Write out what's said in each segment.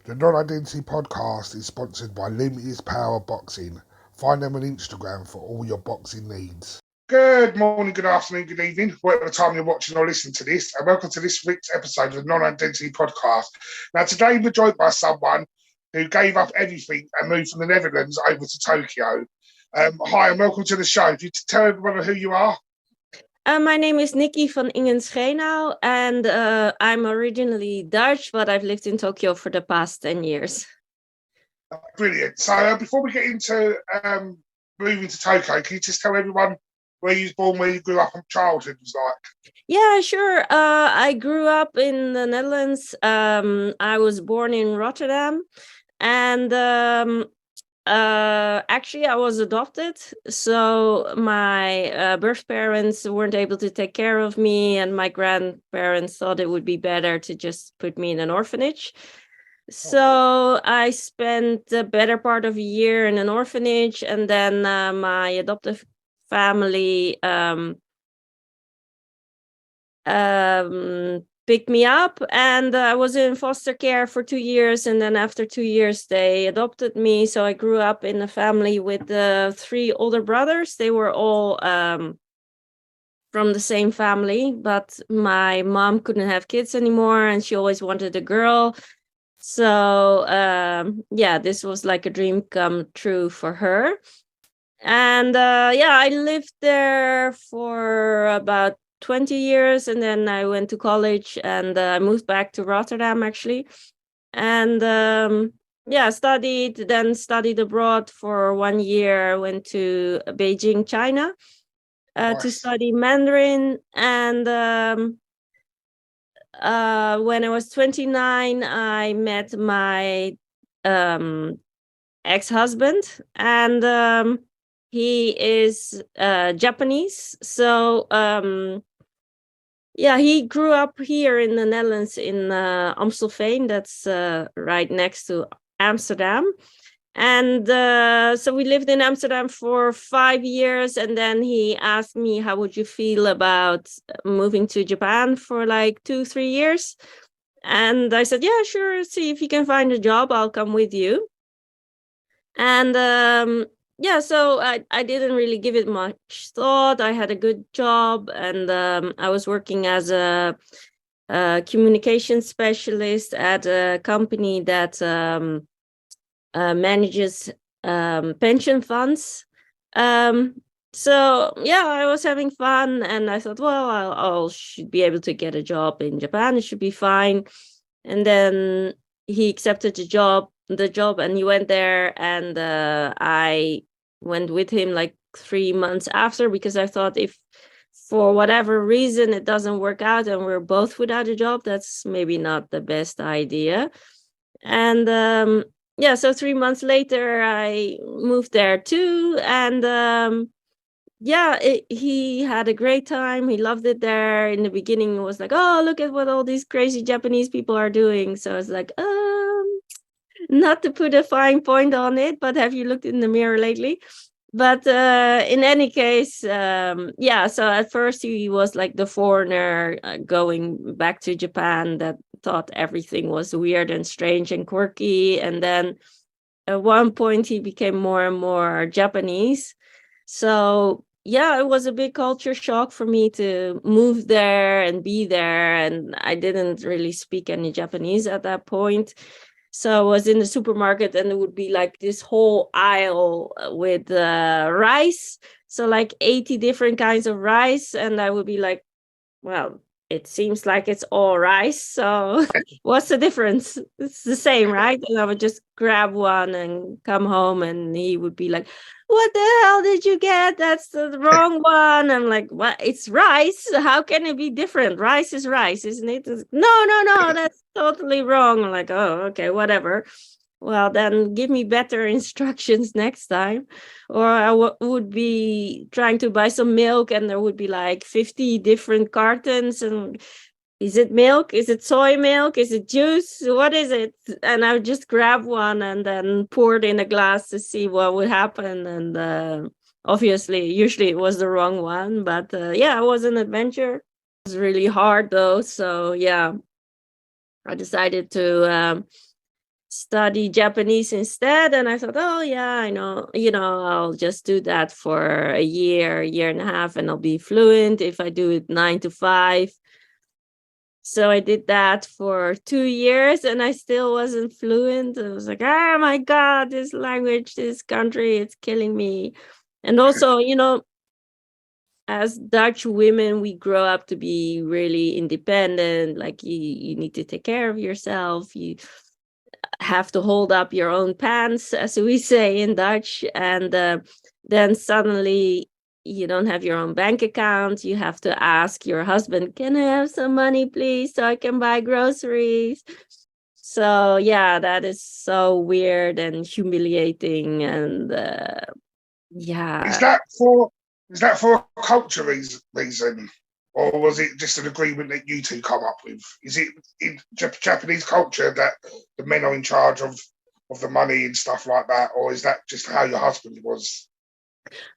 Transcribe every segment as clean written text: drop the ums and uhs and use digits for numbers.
The Non-Identity podcast is sponsored by Limitless Power Boxing. Find them on Instagram for all your boxing needs. Good morning, good afternoon, good evening, whatever time you're watching or listening to this, and welcome to this week's episode of the Non-Identity podcast. Now, today we're joined by someone who gave up everything and moved from the Netherlands over to Tokyo. Hi, and welcome to the show. If you tell everyone who you are. My name is Nicki Van Ingen Schenau, and I'm originally Dutch, but I've lived in Tokyo for the past 10 years. Brilliant. So before we get into moving to Tokyo, can you just tell everyone where you was born, where you grew up, and childhood was like? Yeah, sure. I grew up in the Netherlands. I was born in Rotterdam, and actually, I was adopted, so my birth parents weren't able to take care of me, and my grandparents thought it would be better to just put me in an orphanage. So I spent the better part of a year in an orphanage, and then my adoptive family picked me up, and I was in foster care for 2 years, and then after 2 years they adopted me. So I grew up in a family with 3 older brothers. They were all from the same family, but my mom couldn't have kids anymore, and she always wanted a girl. So yeah, this was like a dream come true for her. And yeah, I lived there for about 20 years, and then I went to college, and I moved back to Rotterdam actually, and yeah, studied abroad for 1 year. Went to Beijing, China, to study Mandarin, and when I was 29, I met my ex-husband, and he is Japanese. So yeah, he grew up here in the Netherlands in Amstelveen. That's right next to Amsterdam. And so we lived in Amsterdam for 5 years, and then he asked me, how would you feel about moving to Japan for like 2-3 years? And I said, yeah, sure, see if you can find a job, I'll come with you. And yeah, so I didn't really give it much thought. I had a good job, and I was working as a communication specialist at a company that manages pension funds. So yeah, I was having fun, and I thought, well, I should be able to get a job in Japan. It should be fine. And then he accepted the job, and he went there, and I went with him like 3 months after, because I thought if for whatever reason it doesn't work out and we're both without a job, that's maybe not the best idea. And yeah, so 3 months later I moved there too, and yeah, he had a great time. He loved it there. In the beginning it was like, oh, look at what all these crazy Japanese people are doing. So it's like, not to put a fine point on it, but have you looked in the mirror lately? But in any case, yeah, so at first he was like the foreigner going back to Japan that thought everything was weird and strange and quirky. And then at one point he became more and more Japanese. So yeah, it was a big culture shock for me to move there and be there. And I didn't really speak any Japanese at that point. So I was in the supermarket, and it would be like this whole aisle with rice. So like 80 different kinds of rice. And I would be like, well, it seems like it's all rice. So what's the difference? It's the same, right? And I would just grab one and come home, and he would be like, what the hell did you get? That's the wrong one. I'm like, what? It's rice. How can it be different? Rice is rice, isn't it? No, that's totally wrong. I'm like, oh, okay, whatever. Well, then give me better instructions next time. Or I would be trying to buy some milk, and there would be like 50 different cartons. And is it milk? Is it soy milk? Is it juice? What is it? And I would just grab one and then pour it in a glass to see what would happen. And obviously, usually it was the wrong one. But yeah, it was an adventure. It was really hard though. So yeah, I decided to study Japanese instead. And I thought, oh yeah, I know, I'll just do that for a year and a half, and I'll be fluent if I do it 9 to 5. So I did that for 2 years and I still wasn't fluent. I was like, oh my God, this language, this country, it's killing me. And also, as Dutch women, we grow up to be really independent. Like you need to take care of yourself. You have to hold up your own pants, as we say in Dutch. And then suddenly you don't have your own bank account. You have to ask your husband, can I have some money, please, so I can buy groceries? So yeah, that is so weird and humiliating. And yeah. Is that for a culture reason? Or was it just an agreement that you two come up with? Is it in Japanese culture that the men are in charge of the money and stuff like that? Or is that just how your husband was?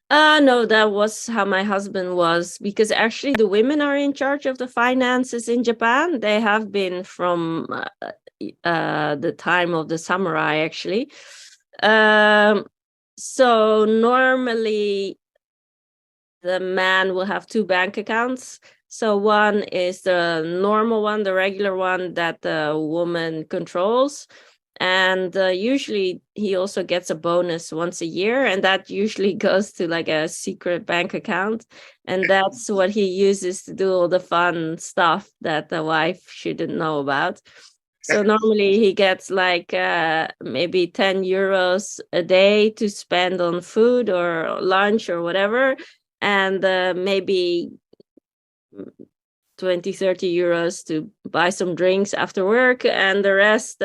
No, that was how my husband was, because actually the women are in charge of the finances in Japan. They have been from the time of the samurai, actually. So normally the man will have 2 bank accounts. So one is the normal one, the regular one that the woman controls. And usually he also gets a bonus once a year, and that usually goes to like a secret bank account. And that's what he uses to do all the fun stuff that the wife shouldn't know about. So normally he gets like maybe 10 euros a day to spend on food or lunch or whatever. And maybe 20, 30 euros to buy some drinks after work, and the rest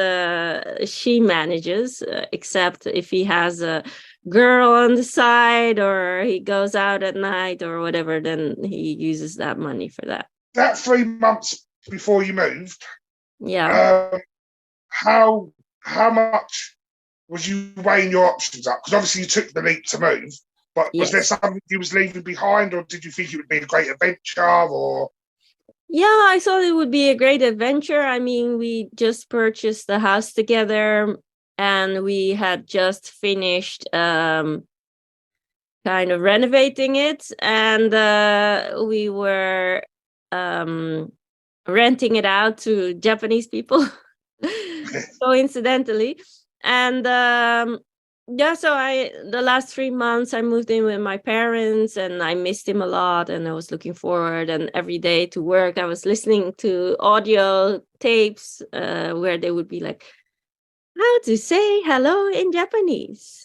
she manages, except if he has a girl on the side or he goes out at night or whatever, then he uses that money for that. That 3 months before you moved, Yeah. How much was you weighing your options up? Because obviously you took the leap to move, but was there Yes. something you was leaving behind, or did you think it would be a great adventure? Or Yeah, I thought it would be a great adventure. I mean, we just purchased the house together, and we had just finished kind of renovating it, and we were renting it out to Japanese people, coincidentally. And yeah, so the last 3 months I moved in with my parents, and I missed him a lot, and I was looking forward, and every day to work I was listening to audio tapes where they would be like, how to say hello in Japanese.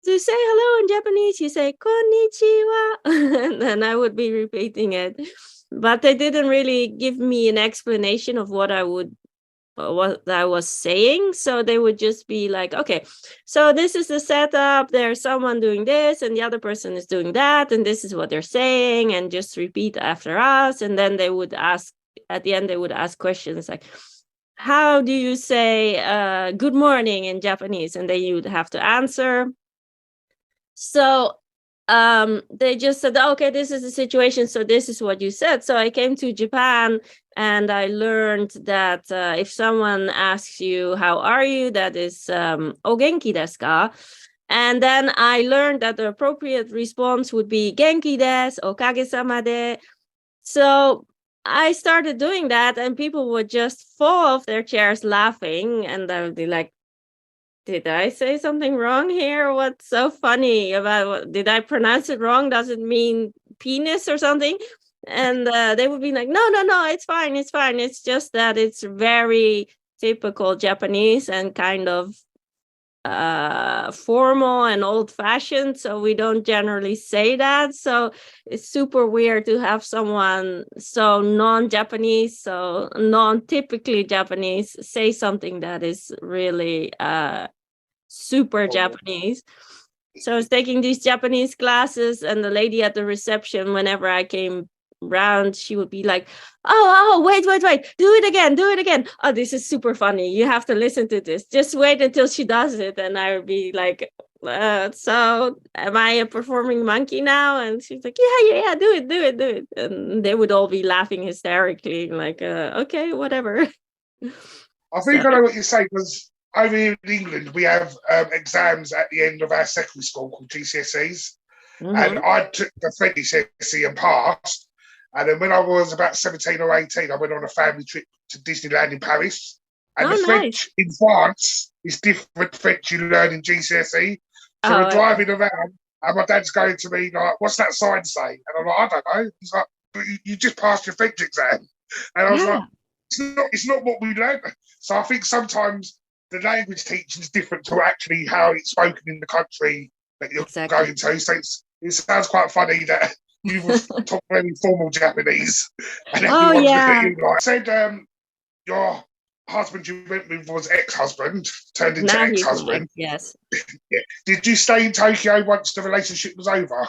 To say hello in Japanese, you say konnichiwa, and then I would be repeating it. But they didn't really give me an explanation of what I was saying. So they would just be like, okay, so this is the setup. There's someone doing this, and the other person is doing that, and this is what they're saying, and just repeat after us. And then they would ask at the end. They would ask questions like, how do you say good morning in Japanese? And then you would have to answer. So they just said, okay, this is the situation, so this is what you said. So I came to Japan, and I learned that if someone asks you how are you, that is o genki desu ka? And then I learned that the appropriate response would be genki desu, okage-sama de. So I started doing that, and people would just fall off their chairs laughing, and I would be like, did I say something wrong here? What's so funny about did I pronounce it wrong? Does it mean penis or something? And they would be like, no, it's fine. It's just that it's very typical Japanese and kind of formal and old-fashioned, so we don't generally say that. So it's super weird to have someone so non-Japanese, so non-typically Japanese, say something that is really super Japanese. So I was taking these Japanese classes, and the lady at the reception, whenever I came round, she would be like, oh, wait, do it again. Oh, this is super funny. You have to listen to this. Just wait until she does it. And I would be like, so am I a performing monkey now? And she's like, yeah, do it. And they would all be laughing hysterically, like, okay, whatever. I So think I know what you're saying, because over here in England, we have exams at the end of our secondary school called GCSEs. And mhm. I took the French GCSE and passed. And then when I was about 17 or 18, I went on a family trip to Disneyland in Paris. And the Oh, nice. French in France is different French you learn in GCSE. So we're Oh, driving around, and my dad's going to me like, "What's that sign say?" And I'm like, "I don't know." He's like, "But you just passed your French exam." And I was like, yeah, it's not what we learn. So I think sometimes the language teaching is different to actually how it's spoken in the country that you're exactly. going to. So it sounds quite funny that you will talk very formal Japanese and Oh, everyone's looking at yeah. you like, I said, your husband you went with was ex-husband, turned into Now he's my ex-husband. yes. Yeah. Did you stay in Tokyo once the relationship was over?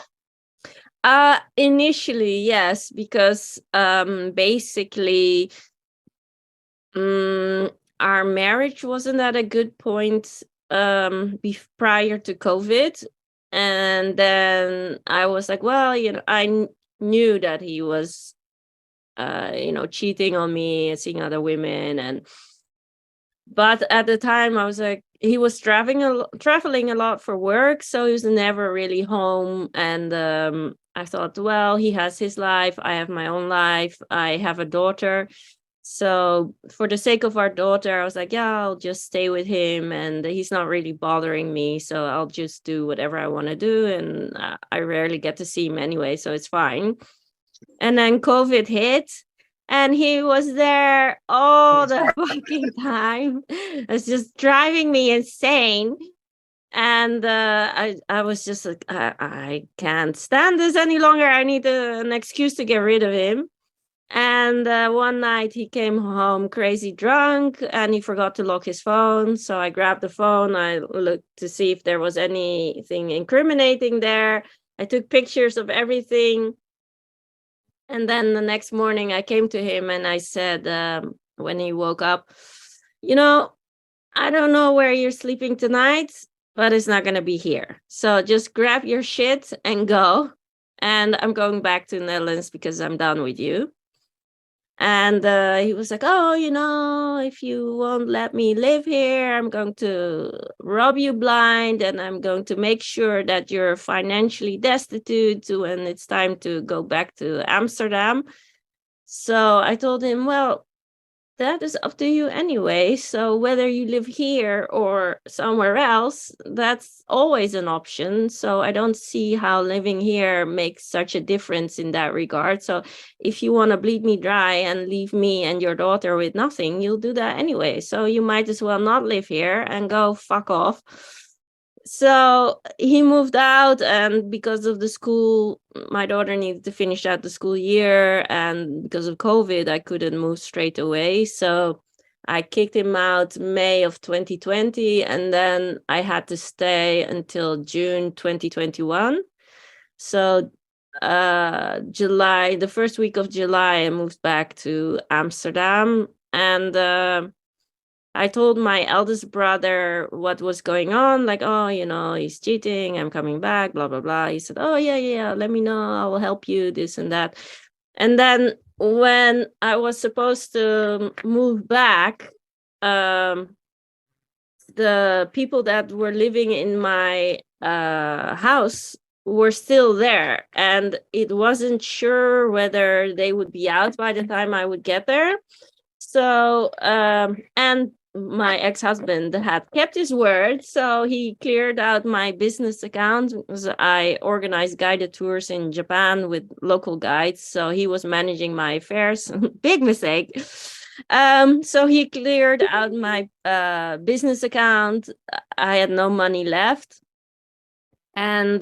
Initially, yes, because basically our marriage wasn't at a good point prior to COVID. And then I was like, well, I knew that he was cheating on me and seeing other women. But at the time I was like, he was traveling a lot for work, so he was never really home. And I thought, well, he has his life, I have my own life, I have a daughter. So for the sake of our daughter, I was like, yeah, I'll just stay with him, and he's not really bothering me, so I'll just do whatever I want to do. And I rarely get to see him anyway, so it's fine. And then COVID hit, and he was there all the fucking time. It's just driving me insane. And I was just like, I can't stand this any longer. I need an excuse to get rid of him. And one night he came home crazy drunk, and he forgot to lock his phone. So I grabbed the phone. I looked to see if there was anything incriminating there. I took pictures of everything. And then the next morning I came to him and I said, when he woke up, you know, I don't know where you're sleeping tonight, but it's not going to be here. So just grab your shit and go. And I'm going back to the Netherlands because I'm done with you. And he was like, oh, if you won't let me live here, I'm going to rob you blind, and I'm going to make sure that you're financially destitute when it's time to go back to Amsterdam. So I told him, well, that is up to you anyway. So whether you live here or somewhere else, that's always an option. So I don't see how living here makes such a difference in that regard. So if you want to bleed me dry and leave me and your daughter with nothing, you'll do that anyway. So you might as well not live here and go fuck off. So he moved out, and because of the school, my daughter needed to finish out the school year, and because of COVID I couldn't move straight away. So I kicked him out May of 2020, and then I had to stay until June 2021. So the first week of July, I moved back to Amsterdam. And I told my eldest brother what was going on, like, oh, he's cheating, I'm coming back, blah, blah, blah. He said, oh, yeah, yeah, let me know, I will help you, this and that. And then when I was supposed to move back, the people that were living in my house were still there, and it wasn't sure whether they would be out by the time I would get there. So, and my ex-husband had kept his word, so he cleared out my business account because I organized guided tours in Japan with local guides. So he was managing my affairs. Big mistake. So he cleared out my business account. I had no money left. And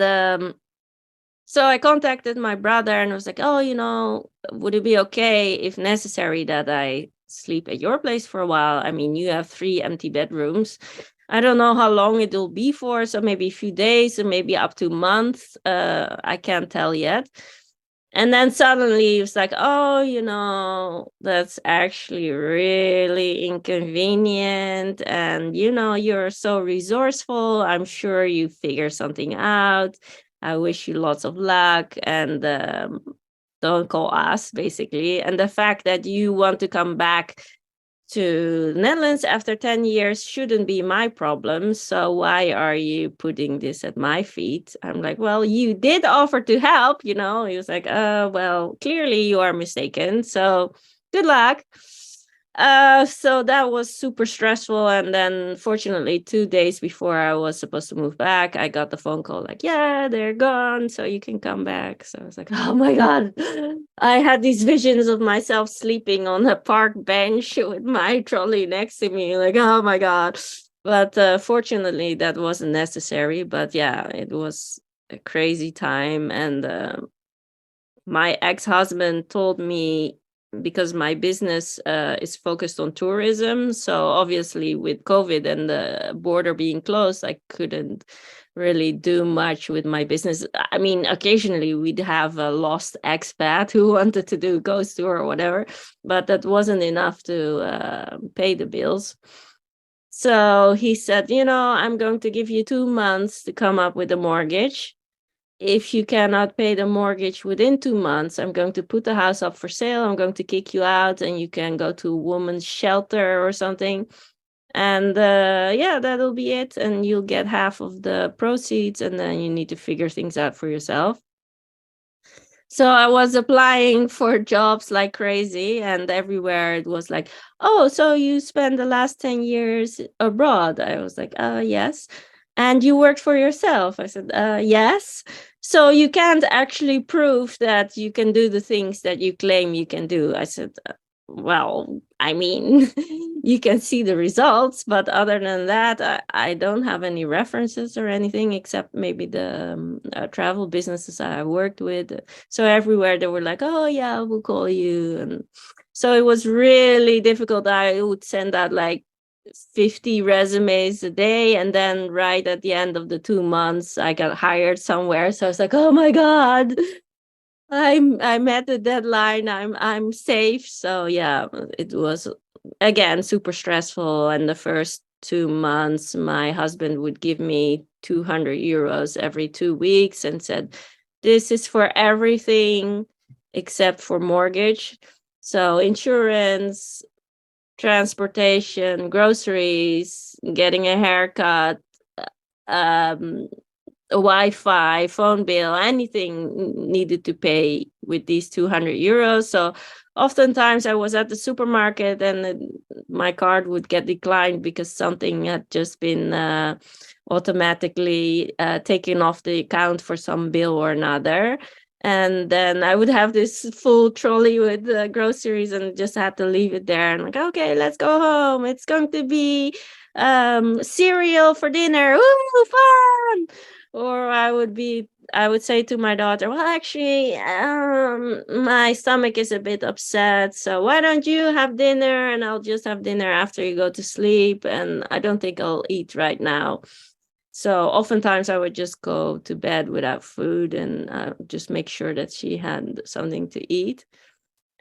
so I contacted my brother and was like, oh, would it be okay if necessary that I sleep at your place for a while? I mean, you have 3 empty bedrooms. I don't know how long it will be for, so maybe a few days or maybe up to a month. I can't tell yet. And then suddenly it was like, oh, that's actually really inconvenient. And, you're so resourceful. I'm sure you figure something out. I wish you lots of luck, and don't call us, basically. And the fact that you want to come back to the Netherlands after 10 years shouldn't be my problem. So why are you putting this at my feet? I'm like, well, you did offer to help, you know. He was like, well, clearly you are mistaken. So good luck. So that was super stressful. And then fortunately, 2 days before I was supposed to move back, I got the phone call like, yeah, they're gone, so you can come back. So I was like, oh my God. I had these visions of myself sleeping on a park bench with my trolley next to me, like, oh my God. But fortunately, that wasn't necessary. But yeah, it was a crazy time. And my ex-husband told me, because my business is focused on tourism, so obviously with COVID and the border being closed, I couldn't really do much with my business. I mean, occasionally we'd have a lost expat who wanted to do ghost tour or whatever, but that wasn't enough to pay the bills. So he said, I'm going to give you 2 months to come up with a mortgage. If you cannot pay the mortgage within 2 months, I'm going to put the house up for sale. I'm going to kick you out and you can go to a woman's shelter or something. And yeah, that'll be it. And you'll get half of the proceeds, and then you need to figure things out for yourself. So I was applying for jobs like crazy, and everywhere it was like, oh, so you spent the last 10 years abroad. I was like, yes. And you worked for yourself. I said, yes. So you can't actually prove that you can do the things that you claim you can do. I said, well, I mean, you can see the results, but other than that, I don't have any references or anything except maybe the travel businesses I worked with. So everywhere they were like, oh yeah, we'll call you. And so it was really difficult. I would send out like 50 resumes a day, and then right at the end of the 2 months I got hired somewhere. So I was like, oh my God, I met the deadline. I'm safe. So yeah, it was again super stressful. And the first 2 months, my husband would give me 200 euros every 2 weeks and said, this is for everything except for mortgage. So insurance, transportation, groceries, getting a haircut, um, Wi-Fi, phone bill, anything needed to pay with these 200 euros. So oftentimes I was at the supermarket and my card would get declined because something had just been automatically taken off the account for some bill or another. And then I would have this full trolley with groceries and just had to leave it there. And like, okay, let's go home. It's going to be cereal for dinner. Ooh, fun! Or I would say to my daughter, well, actually, my stomach is a bit upset. So why don't you have dinner and I'll just have dinner after you go to sleep. And I don't think I'll eat right now. So oftentimes I would just go to bed without food and just make sure that she had something to eat.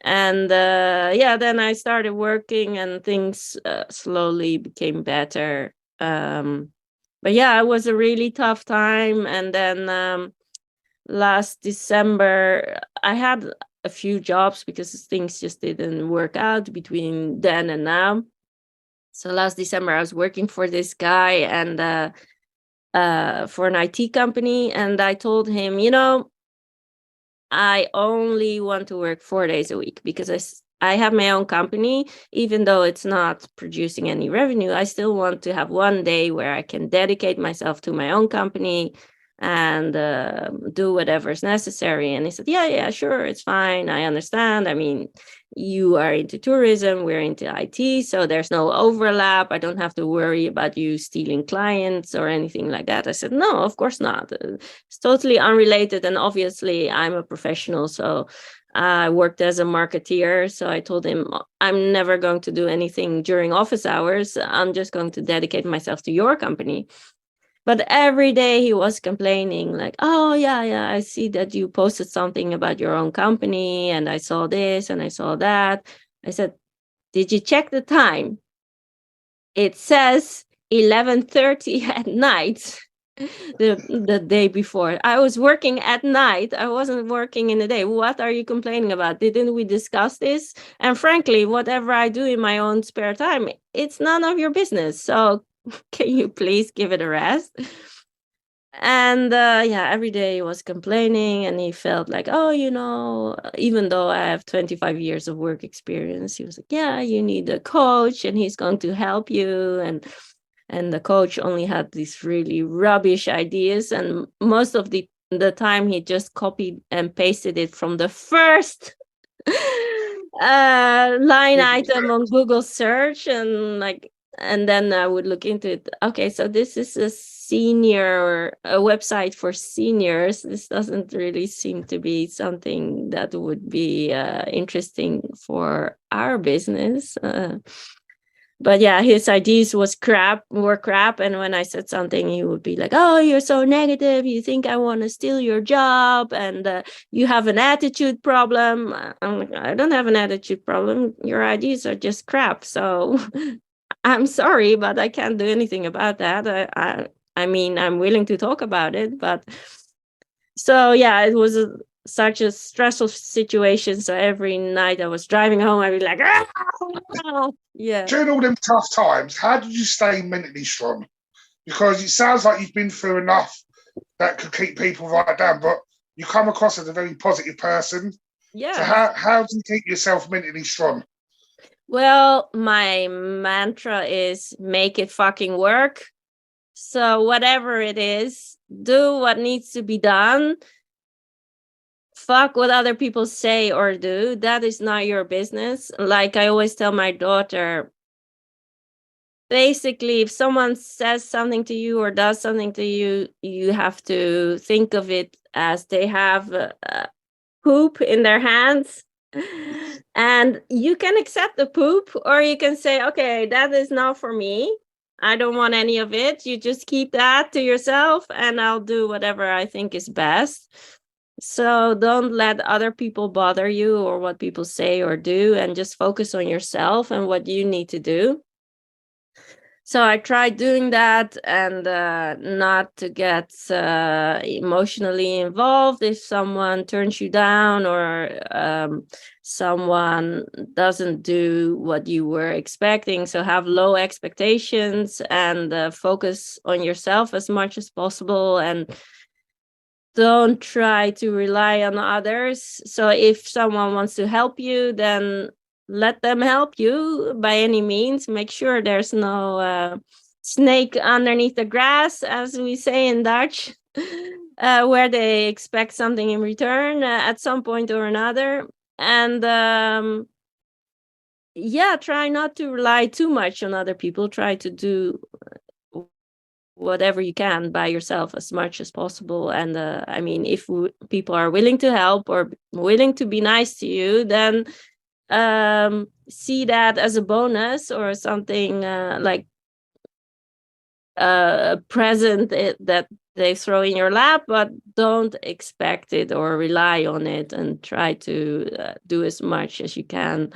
And yeah, then I started working and things slowly became better. But yeah, it was a really tough time. And then last December, I had a few jobs because things just didn't work out between then and now. So last December, I was working for this guy and for an IT company. And I told him, I only want to work 4 days a week because I have my own company. Even though it's not producing any revenue, I still want to have one day where I can dedicate myself to my own company and do whatever's necessary. And he said, yeah, sure, it's fine. I understand. I mean, you are into tourism, we're into IT, so there's no overlap. I don't have to worry about you stealing clients or anything like that. I said, no, of course not. It's totally unrelated. And obviously, I'm a professional, so I worked as a marketeer. So I told him, I'm never going to do anything during office hours. I'm just going to dedicate myself to your company. But every day he was complaining like, oh, yeah, I see that you posted something about your own company and I saw this and I saw that. I said, did you check the time? It says 11:30 at night. the day before. I was working at night. I wasn't working in the day. What are you complaining about? Didn't we discuss this? And frankly, whatever I do in my own spare time, it's none of your business. So can you please give it a rest? And yeah, every day he was complaining, and he felt like, oh, even though I have 25 years of work experience, he was like, yeah, you need a coach and he's going to help you. And the coach only had these really rubbish ideas, and most of the time he just copied and pasted it from the first line item on Google search, and then I would look into it. Okay, so this is a website for seniors. This doesn't really seem to be something that would be interesting for our business. But yeah, his ideas were crap. And when I said something, he would be like, oh, you're so negative. You think I want to steal your job, and you have an attitude problem. I'm like, I don't have an attitude problem. Your ideas are just crap. So I'm sorry, but I can't do anything about that. I mean, I'm willing to talk about it. But so yeah, it was such a stressful situation. So every night I was driving home, I'd be like, yeah. During all them tough times, how did you stay mentally strong? Because it sounds like you've been through enough that could keep people right down, but you come across as a very positive person. Yeah. So how do you keep yourself mentally strong? Well, my mantra is make it fucking work. So whatever it is, do what needs to be done. Fuck what other people say or do. That is not your business. Like I always tell my daughter, basically, if someone says something to you or does something to you, you have to think of it as they have poop in their hands. And you can accept the poop, or you can say, okay, that is not for me. I don't want any of it. You just keep that to yourself, and I'll do whatever I think is best. So don't let other people bother you or what people say or do, and just focus on yourself and what you need to do. So I tried doing that, and not to get emotionally involved if someone turns you down, or someone doesn't do what you were expecting. So have low expectations, and focus on yourself as much as possible, and don't try to rely on others. So if someone wants to help you, then let them help you by any means. Make sure there's no snake underneath the grass, as we say in Dutch, where they expect something in return at some point or another. And yeah, try not to rely too much on other people. Try to do whatever you can by yourself as much as possible. And I mean, if people are willing to help or willing to be nice to you, then see that as a bonus or something, like a present that they throw in your lap, but don't expect it or rely on it, and try to do as much as you can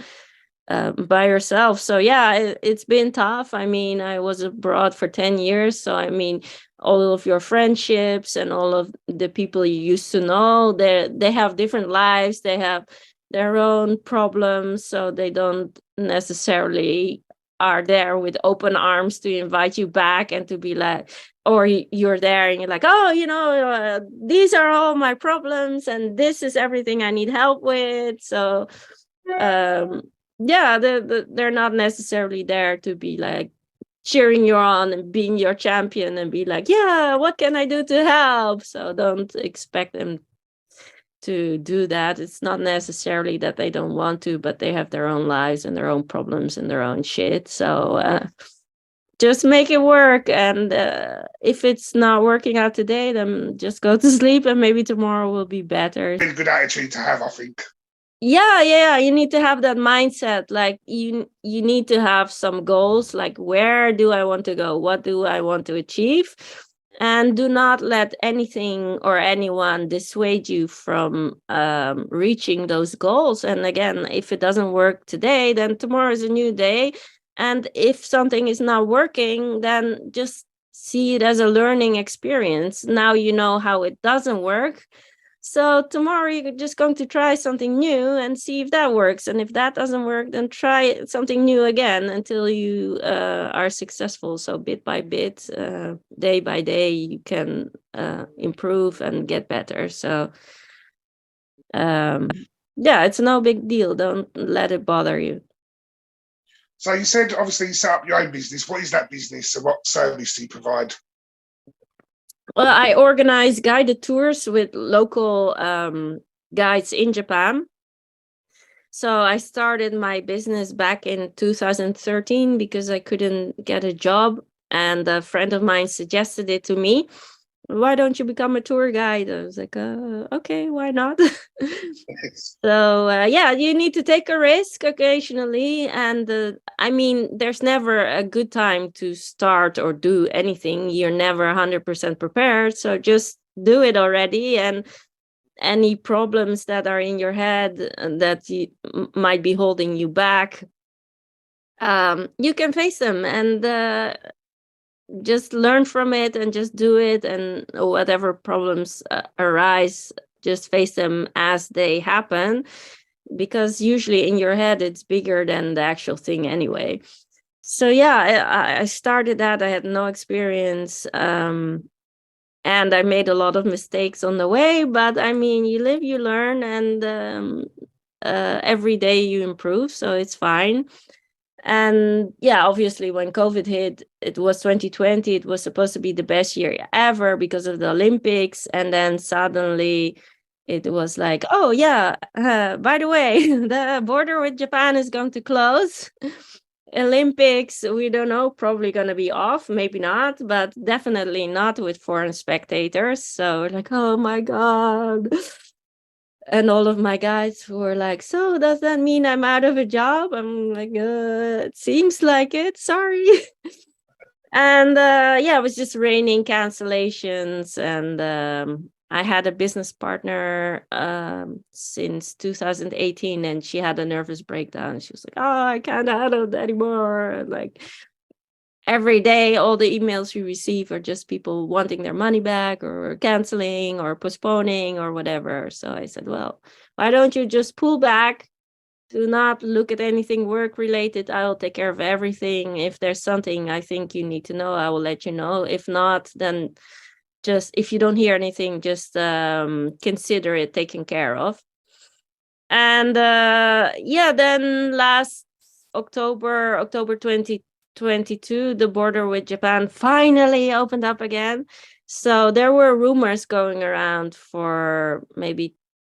by yourself. So yeah, it's been tough. I mean, I was abroad for 10 years. So I mean, all of your friendships and all of the people you used to know, they have different lives. They have their own problems. So they don't necessarily are there with open arms to invite you back and to be like, or you're there and you're like, oh, these are all my problems and this is everything I need help with. So yeah, they're not necessarily there to be like cheering you on and being your champion and be like, yeah, what can I do to help? So don't expect them to do that. It's not necessarily that they don't want to, but they have their own lives and their own problems and their own shit. So just make it work. And if it's not working out today, then just go to sleep and maybe tomorrow will be better. Really good attitude to have, I think. Yeah, you need to have that mindset. Like you need to have some goals, like where do I want to go? What do I want to achieve? And do not let anything or anyone dissuade you from reaching those goals. And again, if it doesn't work today, then tomorrow is a new day. And if something is not working, then just see it as a learning experience. Now you know how it doesn't work. So tomorrow you're just going to try something new and see if that works. And if that doesn't work, then try something new again until you are successful. So bit by bit, day by day, you can improve and get better. So yeah, it's no big deal. Don't let it bother you. So you said, obviously, you set up your own business. What is that business and what service do you provide? Well, I organize guided tours with local guides in Japan. So I started my business back in 2013 because I couldn't get a job. And a friend of mine suggested it to me. Why don't you become a tour guide? I was like, okay, why not? So yeah, you need to take a risk occasionally. And I mean, there's never a good time to start or do anything. You're never 100% prepared. So just do it already. And any problems that are in your head that might be holding you back, you can face them and just learn from it and just do it. And whatever problems arise, just face them as they happen, because usually in your head it's bigger than the actual thing anyway. So yeah, I started that. I had no experience, and I made a lot of mistakes on the way, but I mean, you live, you learn, and every day you improve, so it's fine. And yeah, obviously when COVID hit, it was 2020, it was supposed to be the best year ever because of the Olympics, and then suddenly it was like, oh yeah, by the way, the border with Japan is going to close. Olympics, we don't know, probably going to be off, maybe not, but definitely not with foreign spectators. So like, oh my God. And all of my guys were like, so does that mean I'm out of a job? I'm like, it seems like it, sorry. And yeah, it was just raining cancellations. And I had a business partner since 2018, and she had a nervous breakdown. She was like, oh, I can't handle it anymore. And like every day, all the emails we receive are just people wanting their money back or canceling or postponing or whatever. So I said, well, why don't you just pull back? Do not look at anything work related. I will take care of everything. If there's something I think you need to know, I will let you know. If not, then just, if you don't hear anything, just consider it taken care of. And yeah, then last October 2022, the border with Japan finally opened up again. So there were rumors going around for maybe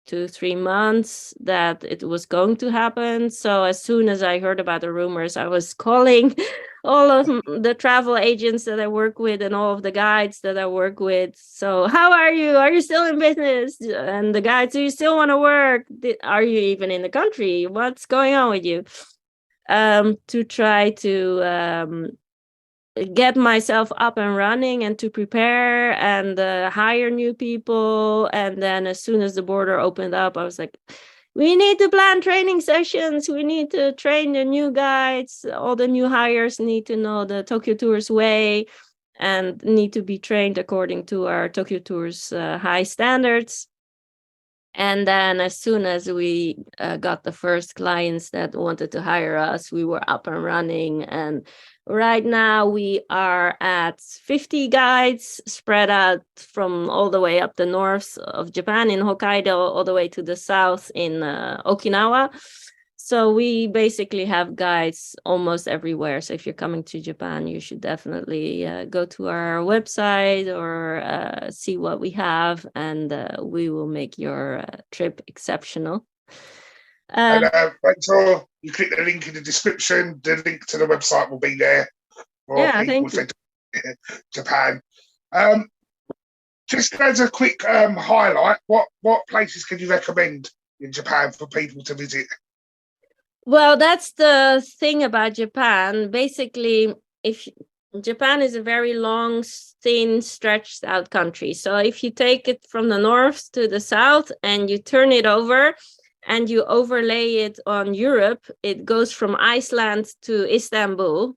2-3 months that it was going to happen. So as soon as I heard about the rumors, I was calling all of the travel agents that I work with and all of the guides that I work with. So how are you? Are you still in business? And the guides, do you still want to work? Are you even in the country? What's going on with you? To try to get myself up and running and to prepare and hire new people. And then as soon as the border opened up, I was like, we need to plan training sessions. We need to train the new guides. All the new hires need to know the Tokyo Tours way and need to be trained according to our Tokyo Tours high standards. And then as soon as we got the first clients that wanted to hire us, we were up and running. And right now we are at 50 guides spread out from all the way up the north of Japan in Hokkaido, all the way to the south in Okinawa. So we basically have guides almost everywhere. So if you're coming to Japan, you should definitely go to our website or see what we have, and we will make your trip exceptional. And make sure you click the link in the description. The link to the website will be there for people if they do Japan. Just as a quick highlight, what places can you recommend in Japan for people to visit? Well, that's the thing about Japan. Basically, if Japan is a very long, thin, stretched out country. So if you take it from the north to the south and you turn it over and you overlay it on Europe, it goes from Iceland to Istanbul.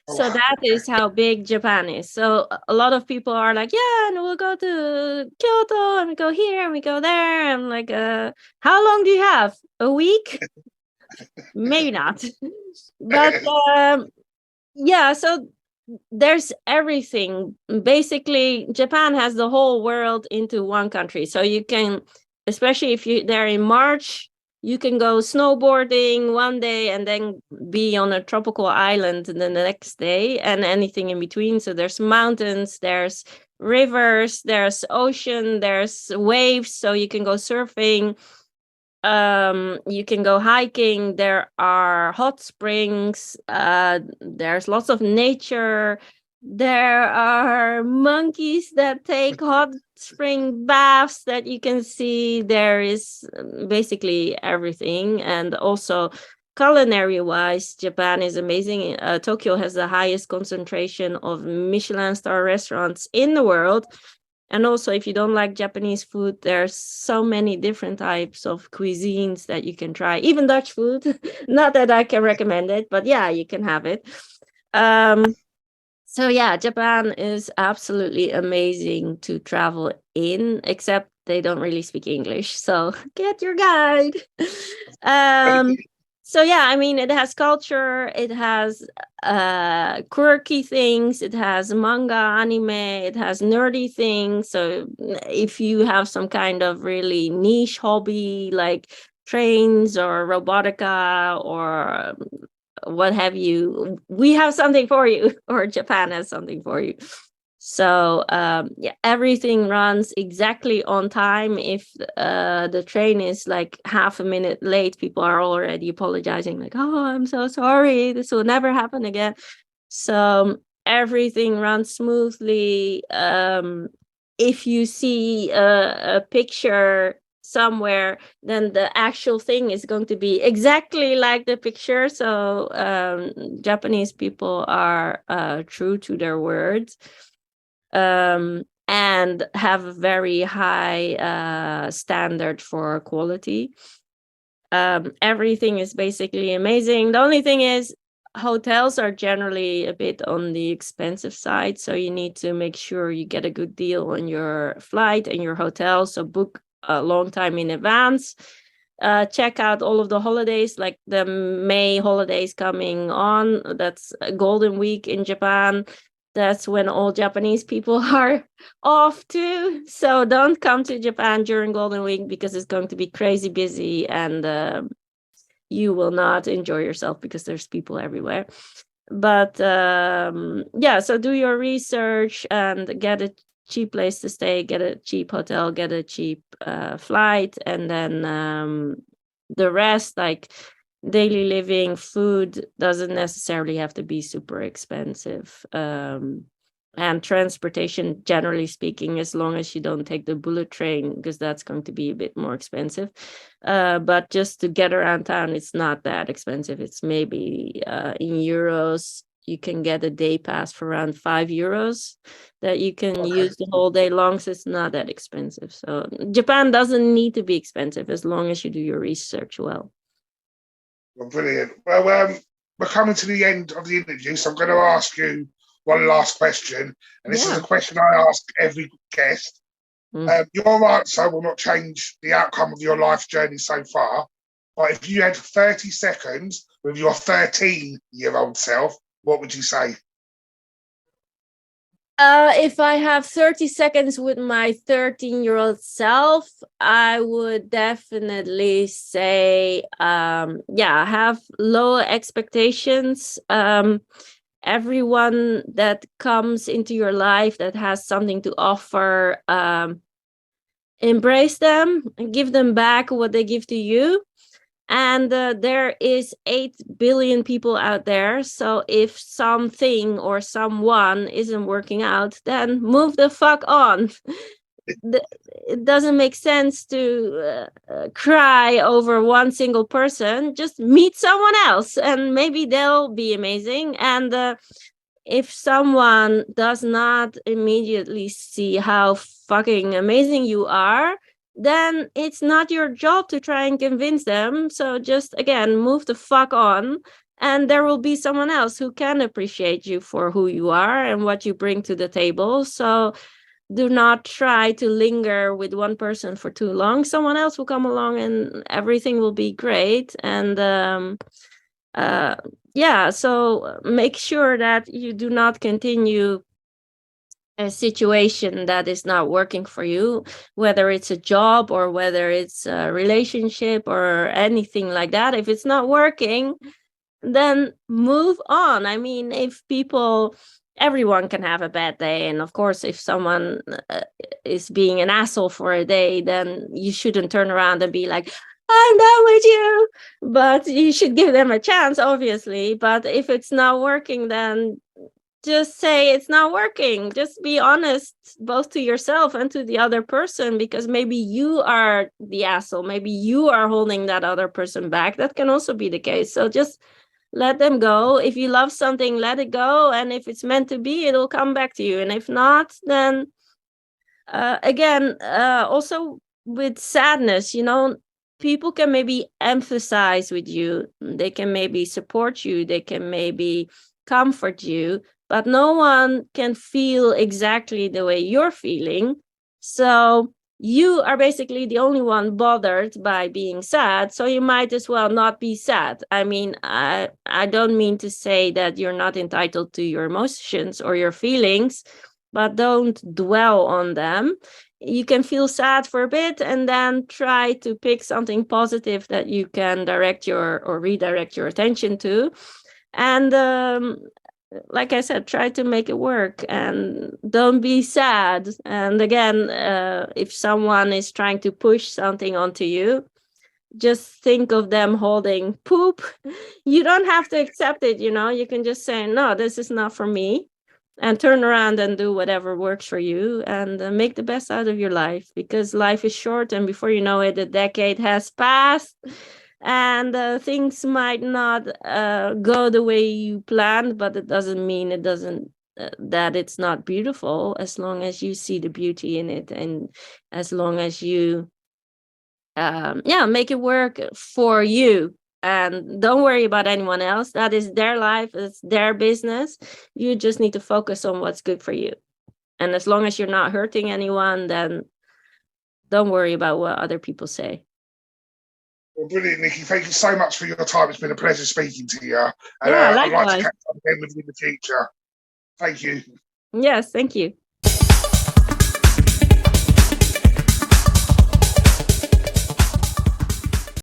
So that is how big Japan is. So a lot of people are like, yeah, and we'll go to Kyoto and we go here and we go there. I'm like, how long do you have? A week? Maybe not. But yeah, so there's everything. Basically, Japan has the whole world into one country. So you can, especially if you're there in March, you can go snowboarding one day and then be on a tropical island the next day, and anything in between. So there's mountains, there's rivers, there's ocean, there's waves, so you can go surfing. You can go hiking. There are hot springs. There's lots of nature. There are monkeys that take hot spring baths that you can see. There is basically everything. And also, culinary wise, Japan is amazing. Tokyo has the highest concentration of Michelin star restaurants in the world. And also, if you don't like Japanese food, there's so many different types of cuisines that you can try. Even Dutch food. Not that I can recommend it, but yeah, you can have it. So yeah, Japan is absolutely amazing to travel in, except they don't really speak English. So get your guide. So yeah, I mean, it has culture, it has quirky things, it has manga, anime, it has nerdy things. So if you have some kind of really niche hobby like trains or robotica or what have you, we have something for you, or Japan has something for you. So yeah, everything runs exactly on time. If the train is like half a minute late, people are already apologizing, like, oh, I'm so sorry, this will never happen again. So everything runs smoothly. If you see a picture somewhere, then the actual thing is going to be exactly like the picture. So Japanese people are true to their words. And have a very high standard for quality. Everything is basically amazing. The only thing is, hotels are generally a bit on the expensive side, so you need to make sure you get a good deal on your flight and your hotel. So book a long time in advance. Check out all of the holidays, like the May holidays coming on. That's Golden Week in Japan. That's when all Japanese people are off too. So don't come to Japan during Golden Week because it's going to be crazy busy, and you will not enjoy yourself because there's people everywhere. But yeah, so do your research and get a cheap place to stay, get a cheap hotel, get a cheap flight, and then the rest, like daily living, food, doesn't necessarily have to be super expensive. And transportation, generally speaking, as long as you don't take the bullet train, because that's going to be a bit more expensive. But just to get around town, it's not that expensive. It's maybe in euros, you can get a day pass for around €5 that you can use the whole day long. So it's not that expensive. So Japan doesn't need to be expensive as long as you do your research well. Well, brilliant. Well, we're coming to the end of the interview, so I'm going to ask you one last question. And this is a question I ask every guest. Your answer will not change the outcome of your life journey so far. But if you had 30 seconds with your 13-year-old self, what would you say? If I have 30 seconds with my 13-year-old self, I would definitely say, have low expectations. Everyone that comes into your life that has something to offer, embrace them and give them back what they give to you. And there is 8 billion people out there. So if something or someone isn't working out, then move the fuck on. It doesn't make sense to cry over one single person. Just meet someone else and maybe they'll be amazing. And if someone does not immediately see how fucking amazing you are, then it's not your job to try and convince them. So just, again, move the fuck on and there will be someone else who can appreciate you for who you are and what you bring to the table. So do not try to linger with one person for too long. Someone else will come along and everything will be great. And so make sure that you do not continue a situation that is not working for you, whether it's a job or whether it's a relationship or anything like that. If it's not working, then move on. I mean, everyone can have a bad day. And of course, if someone is being an asshole for a day, then you shouldn't turn around and be like, I'm done with you. But you should give them a chance, obviously. But if it's not working, then just say it's not working. Just be honest, both to yourself and to the other person, because maybe you are the asshole. Maybe you are holding that other person back. That can also be the case. So just let them go. If you love something, let it go. And if it's meant to be, it'll come back to you. And if not, then also with sadness, people can maybe emphasize with you. They can maybe support you. They can maybe comfort you, but no one can feel exactly the way you're feeling. So you are basically the only one bothered by being sad, so you might as well not be sad. I mean, I don't mean to say that you're not entitled to your emotions or your feelings, but don't dwell on them. You can feel sad for a bit and then try to pick something positive that you can redirect your attention to. And like I said, try to make it work and don't be sad. And again, if someone is trying to push something onto you, just think of them holding poop. You don't have to accept it, you can just say, no, this is not for me, and turn around and do whatever works for you, and make the best out of your life, because life is short, and before you know it, a decade has passed. And things might not go the way you planned, but it doesn't mean that it's not beautiful, as long as you see the beauty in it, and as long as you make it work for you. And don't worry about anyone else. That is their life, it's their business. You just need to focus on what's good for you. And as long as you're not hurting anyone, then don't worry about what other people say. Well, brilliant, Nicki. Thank you so much for your time. It's been a pleasure speaking to you. And Yeah, I'd like likewise. to catch up again with you in the future. Thank you. Yes, thank you.